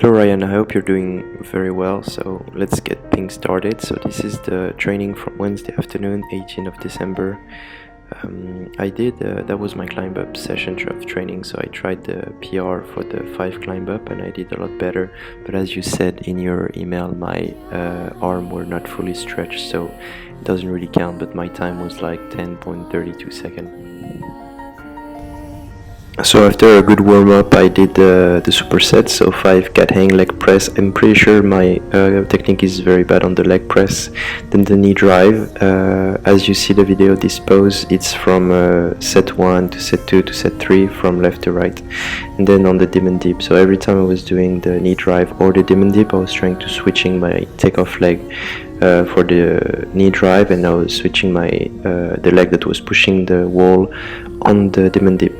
Hello Ryan, I hope you're doing very well. So let's get things started. So this is the training from Wednesday afternoon, 18th of December. That was my climb up session of training. So I tried the PR for the 5 climb up and I did a lot better. But as you said in your email, my arm were not fully stretched, so it doesn't really count. But my time was like 10.32 seconds. So after a good warm-up, I did the superset, so 5 cat hang leg press. I'm pretty sure my technique is very bad on the leg press. Then the knee drive, as you see the video, this pose, it's from set 1 to set 2 to set 3, from left to right. And then on the demon dip, so every time I was doing the knee drive or the demon dip, I was trying to switching my takeoff leg for the knee drive, and I was switching my the leg that was pushing the wall on the demon dip.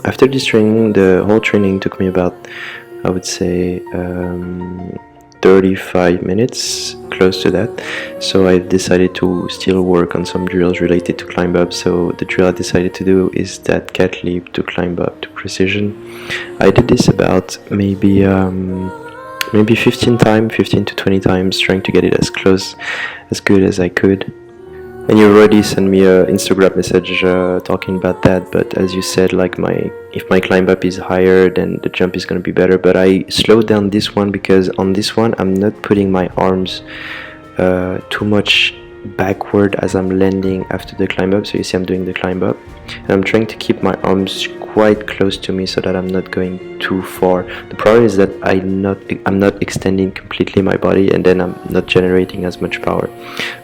After this training, the whole training took me about, I would say, 35 minutes, close to that. So I decided to still work on some drills related to climb up. So the drill I decided to do is that cat leap to climb up to precision. I did this about maybe 15 to 20 times, trying to get it as good as I could. And you already sent me an Instagram message talking about that, but as you said, like if my climb up is higher, then the jump is going to be better. But I slowed down this one because on this one I'm not putting my arms too much backward as I'm landing after the climb up. So you see I'm doing the climb up and I'm trying to keep my arms quite close to me so that I'm not going too far. The problem is that I'm not extending completely my body, and then I'm not generating as much power.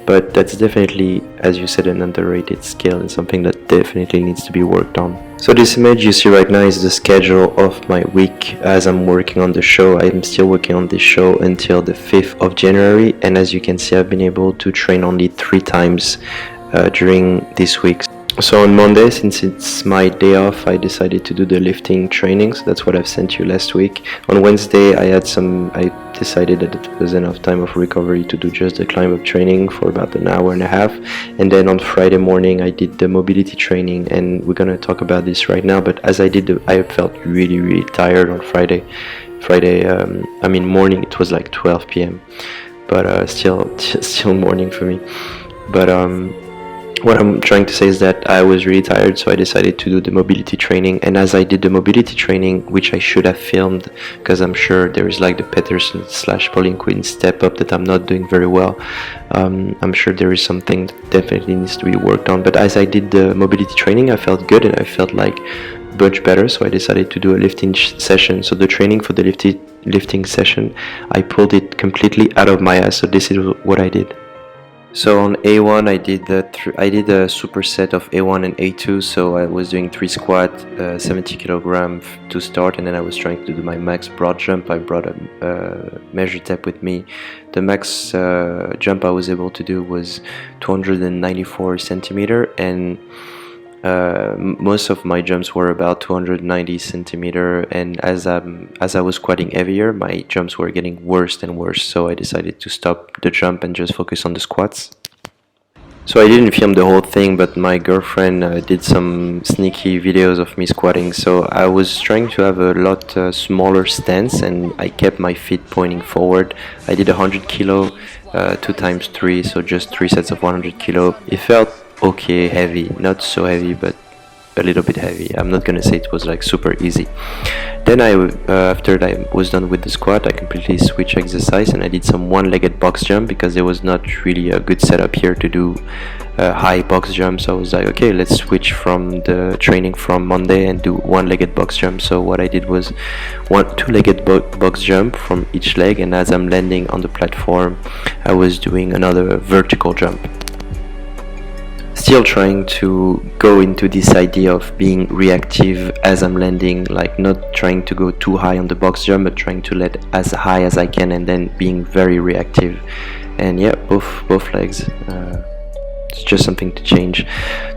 But that's definitely, as you said, an underrated skill and something that definitely needs to be worked on. So this image you see right now is the schedule of my week as I'm working on the show. I'm still working on this show until the 5th of January, and as you can see, I've been able to train only 3 times during this week. So on Monday, since it's my day off, I decided to do the lifting training. So that's what I've sent you last week. On Wednesday, I decided that it was enough time of recovery to do just the climb up training for about an hour and a half. And then on Friday morning, I did the mobility training, and we're gonna talk about this right now. But as I felt really tired on Friday morning. It was like 12 p.m. but still morning for me. But what I'm trying to say is that I was really tired, so I decided to do the mobility training. And as I did the mobility training, which I should have filmed, because I'm sure there is like the Peterson / Pauline Quinn step up that I'm not doing very well. I'm sure there is something that definitely needs to be worked on. But as I did the mobility training, I felt good and I felt like much better, so I decided to do a lifting session. So the training for the lifting session, I pulled it completely out of my ass. So this is what I did. So on A1 I did a superset of A1 and A2, so I was doing 3 squat, 70 kg to start, and then I was trying to do my max broad jump. I brought a measure tape with me. The max jump I was able to do was 294 centimeter, and most of my jumps were about 290 centimeter, and as I was squatting heavier, my jumps were getting worse and worse, so I decided to stop the jump and just focus on the squats. So I didn't film the whole thing, but my girlfriend did some sneaky videos of me squatting, so I was trying to have a lot smaller stance, and I kept my feet pointing forward. I did 100 kilo 2 times 3, so just 3 sets of 100 kilo. It felt okay, heavy, not so heavy, but a little bit heavy. I'm not gonna say it was like super easy. Then after I was done with the squat, I completely switched exercise and I did some one-legged box jump because there was not really a good setup here to do high box jump. So I was like, okay, let's switch from the training from Monday and do one-legged box jump. So what I did was two-legged box jump from each leg, and as I'm landing on the platform, I was doing another vertical jump. Still trying to go into this idea of being reactive as I'm landing, like not trying to go too high on the box jump, but trying to let as high as I can, and then being very reactive. And yeah, both legs. It's just something to change.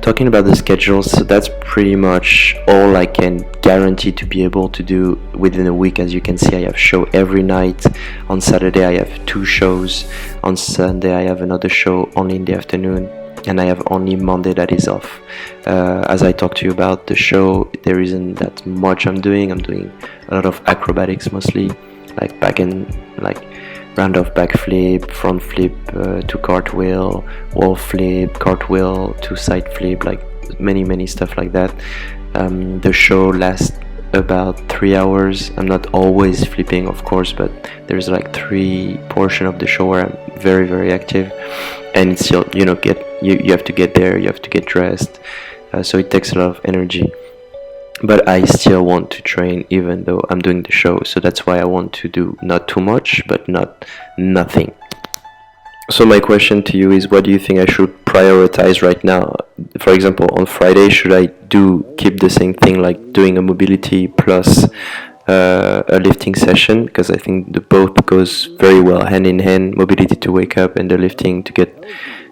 Talking about the schedule, so that's pretty much all I can guarantee to be able to do within a week. As you can see, I have show every night. On Saturday I have 2 shows. On Sunday I have another show only in the afternoon. And I have only Monday that is off. As I talked to you about the show, there isn't that much I'm doing. I'm doing a lot of acrobatics mostly, like back and like round off backflip, front flip to cartwheel, wall flip, cartwheel to side flip, like many stuff like that. The show lasts about 3 hours. I'm not always flipping, of course, but there's like 3 portion of the show where I'm very active, and it's still, you know, you have to get there, you have to get dressed, so it takes a lot of energy. But I still want to train even though I'm doing the show, so that's why I want to do not too much but not nothing. So my question to you is, what do you think I should prioritize right now? For example, on Friday, should I keep the same thing, like doing a mobility plus a lifting session? Because I think the both goes very well hand in hand, mobility to wake up and the lifting to get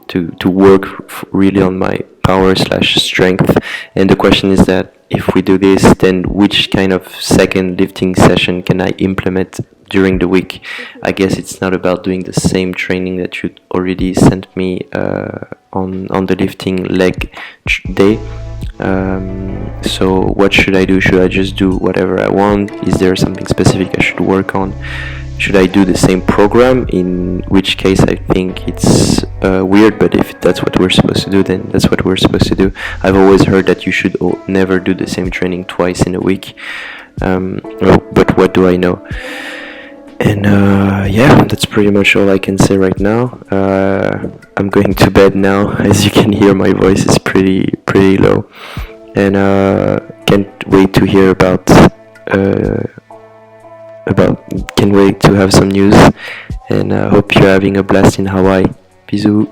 to work really on my power slash strength. And the question is that if we do this, then which kind of second lifting session can I implement during the week? I guess it's not about doing the same training that you already sent me on the lifting leg day. So what should I do? Should I just do whatever I want? Is there something specific I should work on? Should I do the same program? In which case I think it's weird, but if that's what we're supposed to do, then that's what we're supposed to do. I've always heard that you should never do the same training twice in a week, but what do I know? And yeah, that's pretty much all I can say right now. I'm going to bed now. As you can hear, my voice is pretty low, and can't wait to hear can't wait to have some news, and hope you're having a blast in Hawaii. Bisous.